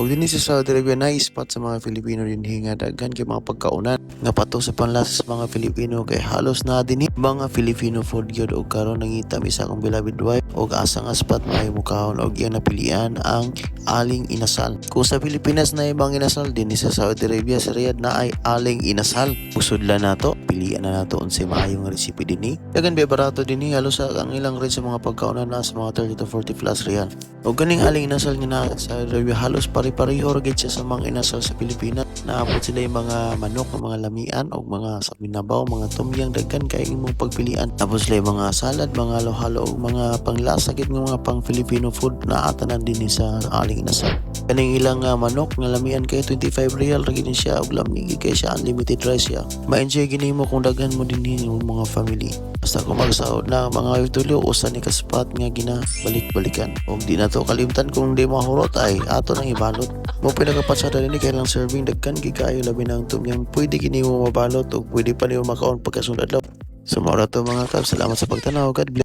Og dinhi sa Saudi Arabia na spot sa mga Filipino dinhi nga daghan kay mga pagkaunan nga pato sa panlasa sa mga Filipino kay halos na dinhi mga Filipino food gyud og karon nangita mi sa akong beloved wife og asa nga spot maayo mukhaon og iyang napilian ang aling inasal. Kung sa Pilipinas na ibang inasal dinhi sa Saudi Arabia sa Riyadh na ay aling inasal. Usudlan nato, pilian na nato unsay maayong recipe dinhi. Daghan bay barato dinhi halos ang ilang rate sa mga pagkaunan na sa mga 30 to 40 plus real. Og ganing aling inasal nga na sa Arabia halos pare-pareho ra gid siya sa mga inasal sa Pilipinas. Naabot sila yung mga manok, mga lamian o mga saminabaw, mga tumyang daghan kay imong pagpilian. Tapos sila yung mga salad, mga halo-halo o mga panglasa gid nga mga pang Filipino food na atanan din sa aling inasal. Kaning ilang manok nga lamian kay 25 real ra gid siya og lamig kay siya unlimited rice siya. Ma-enjoy gini mo kung daghan mo din yung mga family. Basta kung magsaod na mga tulo usa ni kaspat nga ginabalik-balikan. Og di na to kalimtan kung di mahurot ay ato nang ibalot. Mo pinagapatsada ni kay lang serving daghan gid kaayo labi ng tumyang pwede gini mo mabalot og pwede pa niyo makaon pagkasunod adlaw. So mao ra to mga kab, salamat sa pagtanaw. God bless.